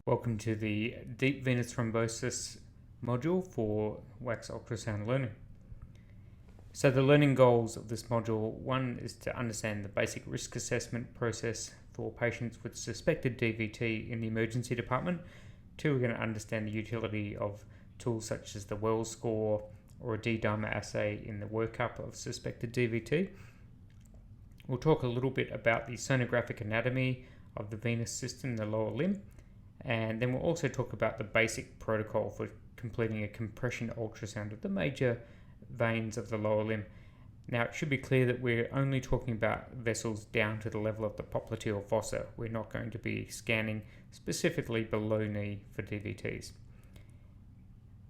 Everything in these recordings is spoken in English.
Welcome to the deep venous thrombosis module for wax ultrasound learning. So the learning goals of this module, one is to understand the basic risk assessment process for patients with suspected DVT in the emergency department. Two, we're going to understand the utility of tools such as the Wells score or a D-dimer assay in the workup of suspected DVT. We'll talk a little bit about the sonographic anatomy of the venous system in the lower limb. And then we'll also talk about the basic protocol for completing a compression ultrasound of the major veins of the lower limb. Now, it should be clear that we're only talking about vessels down to the level of the popliteal fossa. We're not going to be scanning specifically below knee for DVTs.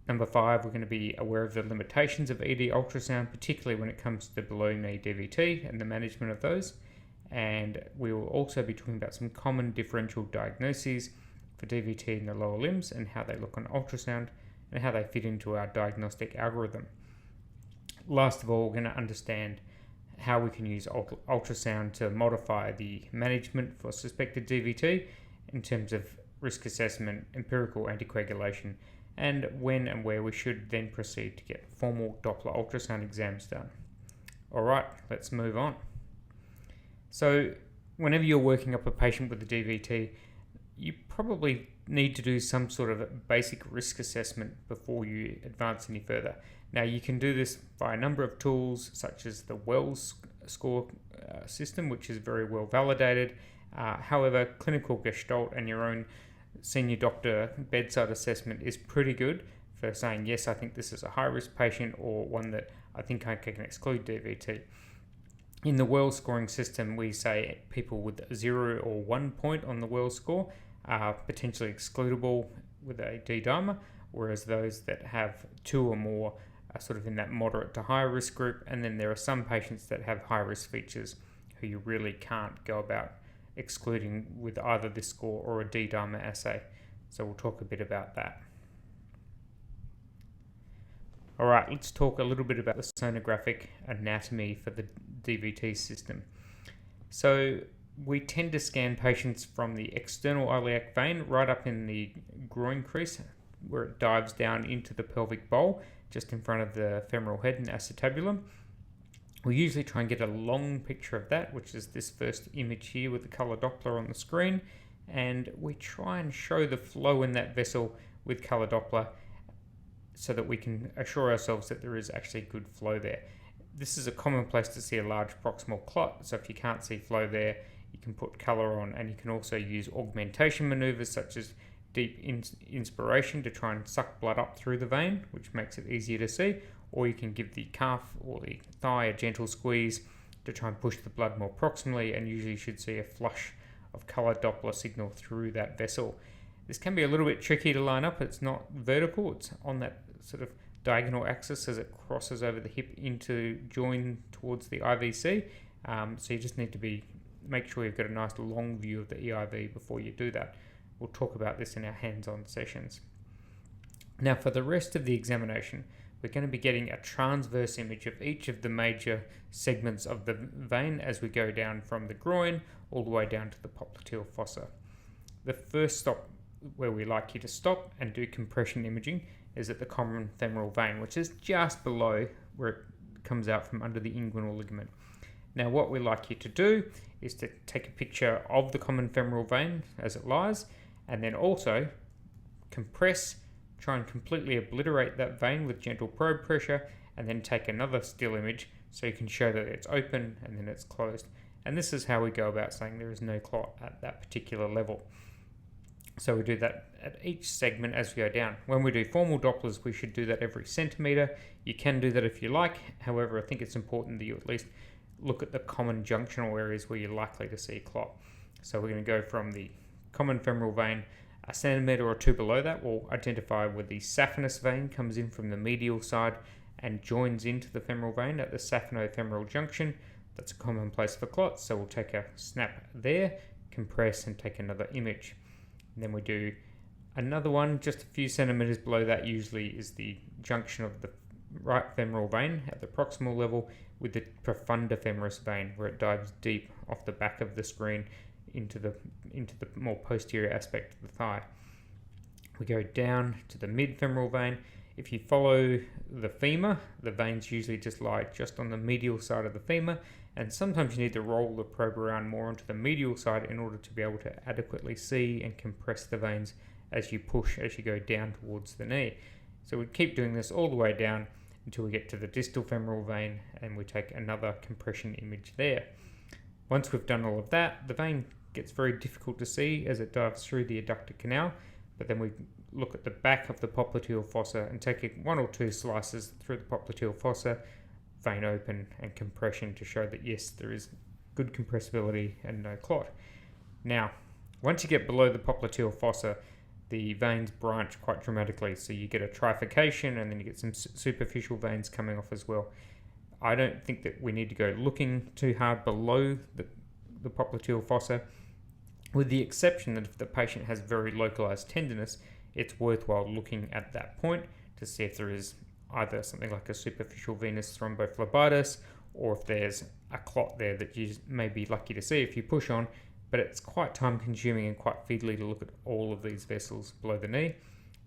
Number 5, we're going to be aware of the limitations of ED ultrasound, particularly when it comes to the below knee DVT and the management of those. And we will also be talking about some common differential diagnoses for DVT in the lower limbs and how they look on ultrasound and how they fit into our diagnostic algorithm. Last of all, we're going to understand how we can use ultrasound to modify the management for suspected DVT in terms of risk assessment, empirical anticoagulation, and when and where we should then proceed to get formal Doppler ultrasound exams done. Alright, let's move on. So, whenever you're working up a patient with a DVT, you probably need to do some sort of a basic risk assessment before you advance any further. Now, you can do this by a number of tools such as the Wells score system, which is very well validated. However, clinical gestalt and your own senior doctor bedside assessment is pretty good for saying, yes, I think this is a high-risk patient, or one that I think I can exclude DVT. In the Wells scoring system, we say people with 0 or 1 point on the Wells score are potentially excludable with a D-dimer, whereas those that have 2 or more are sort of in that moderate to high risk group. And then there are some patients that have high risk features who you really can't go about excluding with either this score or a D-dimer assay. So we'll talk a bit about that. All right, let's talk a little bit about the sonographic anatomy for the DVT system. So we tend to scan patients from the external iliac vein right up in the groin crease where it dives down into the pelvic bowl just in front of the femoral head and acetabulum. We usually try and get a long picture of that, which is this first image here with the color Doppler on the screen, and we try and show the flow in that vessel with color Doppler so that we can assure ourselves that there is actually good flow there. This is a common place to see a large proximal clot, so if you can't see flow there, you can put color on, and you can also use augmentation maneuvers such as deep inspiration to try and suck blood up through the vein, which makes it easier to see, or you can give the calf or the thigh a gentle squeeze to try and push the blood more proximally, and usually you should see a flush of color Doppler signal through that vessel. This can be a little bit tricky to line up. It's not vertical, it's on that sort of diagonal axis as it crosses over the hip into join towards the IVC. So you just need to make sure you've got a nice long view of the EIV before you do that. We'll talk about this in our hands-on sessions. Now, for the rest of the examination, we're going to be getting a transverse image of each of the major segments of the vein as we go down from the groin all the way down to the popliteal fossa. The first stop where we like you to stop and do compression imaging is at the common femoral vein, which is just below where it comes out from under the inguinal ligament. Now, what we like you to do is to take a picture of the common femoral vein as it lies, and then also compress, try and completely obliterate that vein with gentle probe pressure, and then take another still image so you can show that it's open and then it's closed. And this is how we go about saying there is no clot at that particular level. So we do that at each segment as we go down. When we do formal Dopplers, we should do that every centimetre. You can do that if you like. However, I think it's important that you at least look at the common junctional areas where you're likely to see clot. So we're going to go from the common femoral vein a centimetre or 2 below that. We'll identify where the saphenous vein comes in from the medial side and joins into the femoral vein at the saphenofemoral junction. That's a common place for clots, so we'll take a snap there, compress, and take another image. And then we do another one just a few centimetres below that. Usually is the junction of the right femoral vein at the proximal level with the profunda femoris vein, where it dives deep off the back of the screen into the more posterior aspect of the thigh. We go down to the mid-femoral vein. If you follow the femur, the veins usually just lie just on the medial side of the femur, and sometimes you need to roll the probe around more onto the medial side in order to be able to adequately see and compress the veins as you go down towards the knee. So we keep doing this all the way down until we get to the distal femoral vein, and we take another compression image there. Once we've done all of that, the vein gets very difficult to see as it dives through the adductor canal, but then we look at the back of the popliteal fossa and take one or two slices through the popliteal fossa, vein open and compression to show that yes, there is good compressibility and no clot. Now, once you get below the popliteal fossa, the veins branch quite dramatically, so you get a trifurcation and then you get some superficial veins coming off as well. I don't think that we need to go looking too hard below the popliteal fossa, with the exception that if the patient has very localized tenderness, it's worthwhile looking at that point to see if there is either something like a superficial venous thrombophlebitis, or if there's a clot there that you may be lucky to see if you push on, but it's quite time consuming and quite fiddly to look at all of these vessels below the knee.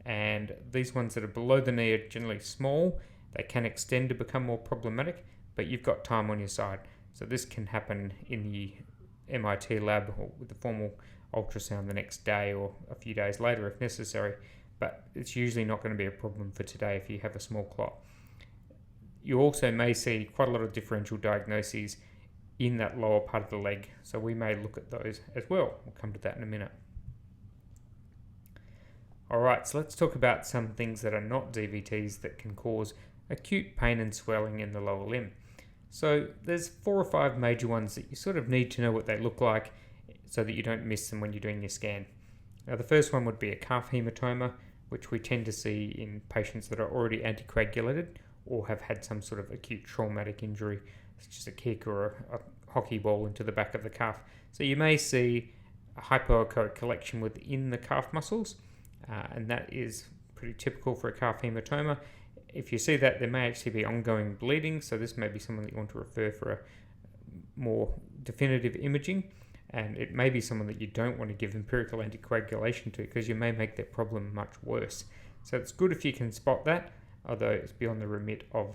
And these ones that are below the knee are generally small. They can extend to become more problematic, but you've got time on your side. So this can happen in the MIT lab or with the formal ultrasound the next day or a few days later if necessary, but it's usually not going to be a problem for today if you have a small clot. You also may see quite a lot of differential diagnoses in that lower part of the leg, so we may look at those as well. We'll come to that in a minute. Alright, so let's talk about some things that are not DVTs that can cause acute pain and swelling in the lower limb. So there's 4 or 5 major ones that you sort of need to know what they look like so that you don't miss them when you're doing your scan. Now the first one would be a calf hematoma, which we tend to see in patients that are already anticoagulated or have had some sort of acute traumatic injury, such as a kick or a hockey ball into the back of the calf. So you may see a hypoechoic collection within the calf muscles, and that is pretty typical for a calf hematoma. If you see that, there may actually be ongoing bleeding, so this may be someone that you want to refer for a more definitive imaging, and it may be someone that you don't want to give empirical anticoagulation to because you may make their problem much worse. So it's good if you can spot that, although it's beyond the remit of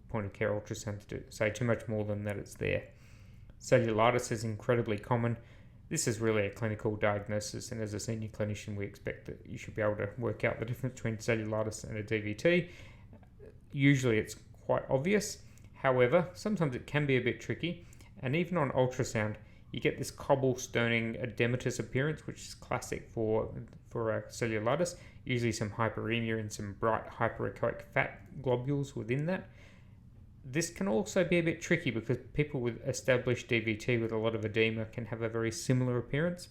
point of care ultrasound to say too much more than that it's there. Cellulitis is incredibly common. This is really a clinical diagnosis, and as a senior clinician we expect that you should be able to work out the difference between cellulitis and a DVT. Usually it's quite obvious, however sometimes it can be a bit tricky, and even on ultrasound you get this cobblestoning edematous appearance, which is classic for cellulitis, usually some hyperemia and some bright hyperechoic fat globules within that. This can also be a bit tricky because people with established DVT with a lot of edema can have a very similar appearance.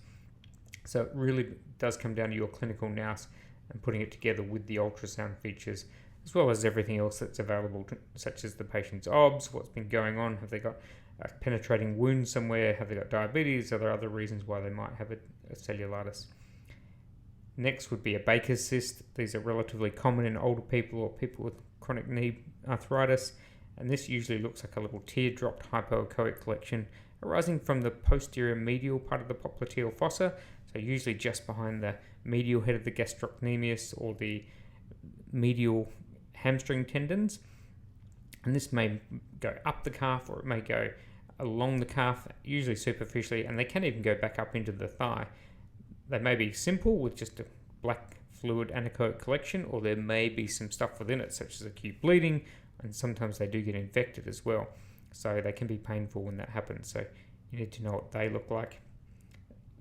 So it really does come down to your clinical nous and putting it together with the ultrasound features, as well as everything else that's available, such as the patient's OBS, what's been going on, have they got a penetrating wound somewhere, have they got diabetes, are there other reasons why they might have a cellulitis. Next would be a Baker's cyst. These are relatively common in older people or people with chronic knee arthritis, and this usually looks like a little teardropped hypoechoic collection arising from the posterior medial part of the popliteal fossa, so usually just behind the medial head of the gastrocnemius or the medial hamstring tendons. And this may go up the calf or it may go along the calf, usually superficially, and they can even go back up into the thigh. They may be simple with just a black fluid anechoic collection, or there may be some stuff within it such as acute bleeding, and sometimes they do get infected as well, so they can be painful when that happens, so you need to know what they look like.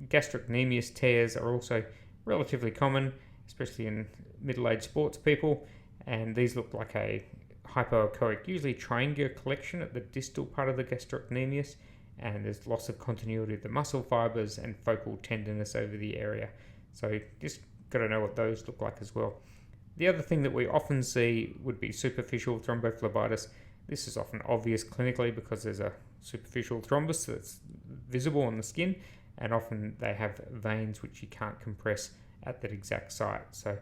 Gastrocnemius tears are also relatively common, especially in middle-aged sports people, and these look like a hypoechoic, usually triangular collection at the distal part of the gastrocnemius, and there's loss of continuity of the muscle fibers and focal tenderness over the area. So just got to know what those look like as well. The other thing that we often see would be superficial thrombophlebitis. This is often obvious clinically because there's a superficial thrombus that's visible on the skin, and often they have veins which you can't compress at that exact site. So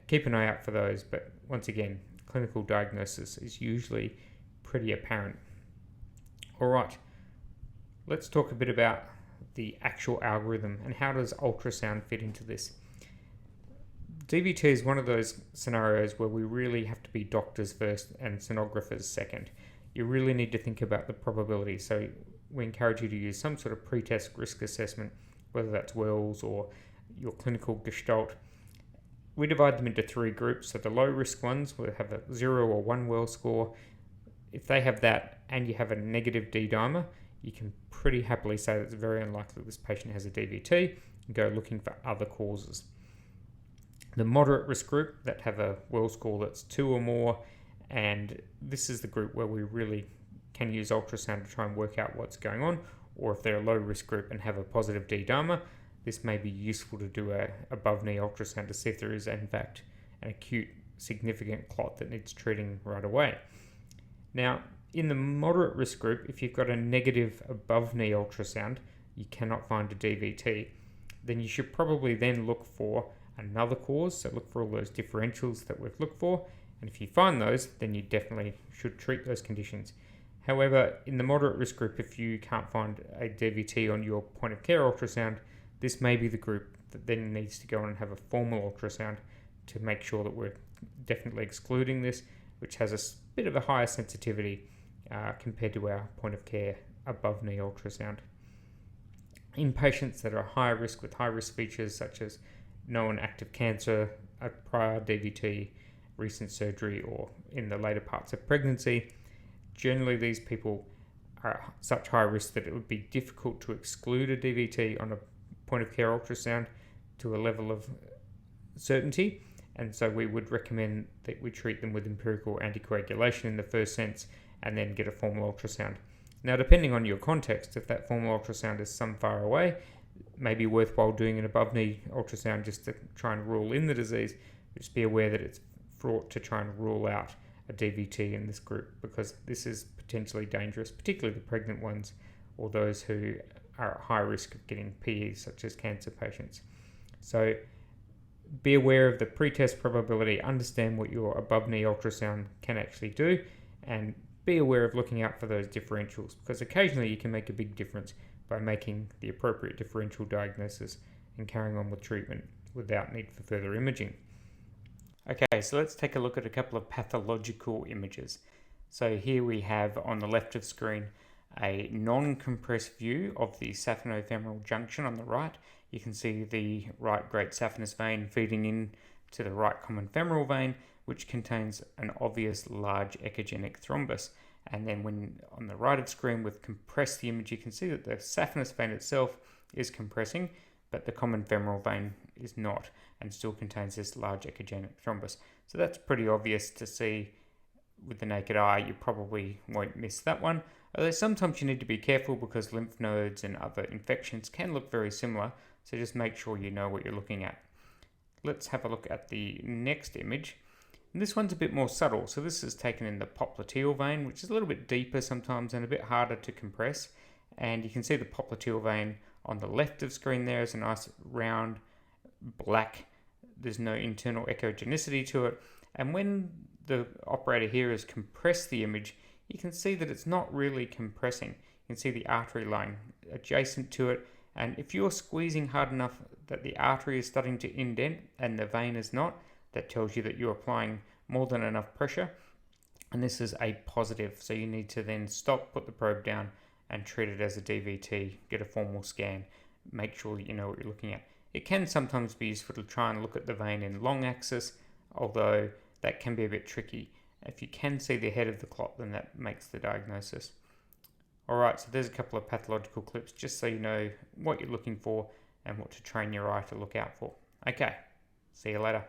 keep an eye out for those, but once again, clinical diagnosis is usually pretty apparent. Alright, let's talk a bit about the actual algorithm and how does ultrasound fit into this. DVT is one of those scenarios where we really have to be doctors first and sonographers second. You really need to think about the probability. So we encourage you to use some sort of pre-test risk assessment, whether that's Wells or your clinical gestalt. We divide them into 3 groups. So the low risk ones will have a 0 or 1 Wells score. If they have that and you have a negative D-dimer, you can pretty happily say that it's very unlikely this patient has a DVT and go looking for other causes. The moderate risk group that have a Wells score that's 2 or more, and this is the group where we really can use ultrasound to try and work out what's going on, or if they're a low risk group and have a positive D-dimer, this may be useful to do a above knee ultrasound to see if there is in fact an acute significant clot that needs treating right away. Now, in the moderate risk group, if you've got a negative above knee ultrasound, you cannot find a DVT, then you should probably then look for another cause. So look for all those differentials that we've looked for, and if you find those, then you definitely should treat those conditions. However, in the moderate risk group, if you can't find a DVT on your point of care ultrasound, this may be the group that then needs to go on and have a formal ultrasound to make sure that we're definitely excluding this, which has a bit of a higher sensitivity compared to our point of care above knee ultrasound. In patients that are high risk with high risk features such as known active cancer, a prior DVT, recent surgery, or in the later parts of pregnancy, generally these people are such high risk that it would be difficult to exclude a DVT on a point of care ultrasound to a level of certainty, and so we would recommend that we treat them with empirical anticoagulation in the first sense and then get a formal ultrasound. Now, depending on your context, if that formal ultrasound is some far away, it may be worthwhile doing an above knee ultrasound just to try and rule in the disease. Just be aware that it's fraught to try and rule out a DVT in this group, because this is potentially dangerous, particularly the pregnant ones or those who are at high risk of getting PEs, such as cancer patients. So be aware of the pretest probability, understand what your above knee ultrasound can actually do, and be aware of looking out for those differentials, because occasionally you can make a big difference by making the appropriate differential diagnosis and carrying on with treatment without need for further imaging. Okay, so let's take a look at a couple of pathological images. So here we have on the left of screen a non-compressed view of the saphenofemoral junction on the right. You can see the right great saphenous vein feeding in to the right common femoral vein, which contains an obvious large echogenic thrombus. And then when on the right of screen we've compressed the image, you can see that the saphenous vein itself is compressing, but the common femoral vein is not, and still contains this large echogenic thrombus. So that's pretty obvious to see with the naked eye. You probably won't miss that one, although sometimes you need to be careful because lymph nodes and other infections can look very similar, so just make sure you know what you're looking at. Let's have a look at the next image. And this one's a bit more subtle. So this is taken in the popliteal vein, which is a little bit deeper sometimes and a bit harder to compress. And you can see the popliteal vein on the left of screen there is a nice round black. There's no internal echogenicity to it. And when the operator here has compressed the image, you can see that it's not really compressing. You can see the artery line adjacent to it. And if you're squeezing hard enough that the artery is starting to indent and the vein is not, that tells you that you're applying more than enough pressure. And this is a positive. So you need to then stop, put the probe down and treat it as a DVT, get a formal scan, make sure that you know what you're looking at. It can sometimes be useful to try and look at the vein in long axis, although that can be a bit tricky. If you can see the head of the clot, then that makes the diagnosis. Alright, so there's a couple of pathological clips just so you know what you're looking for and what to train your eye to look out for. Okay, see you later.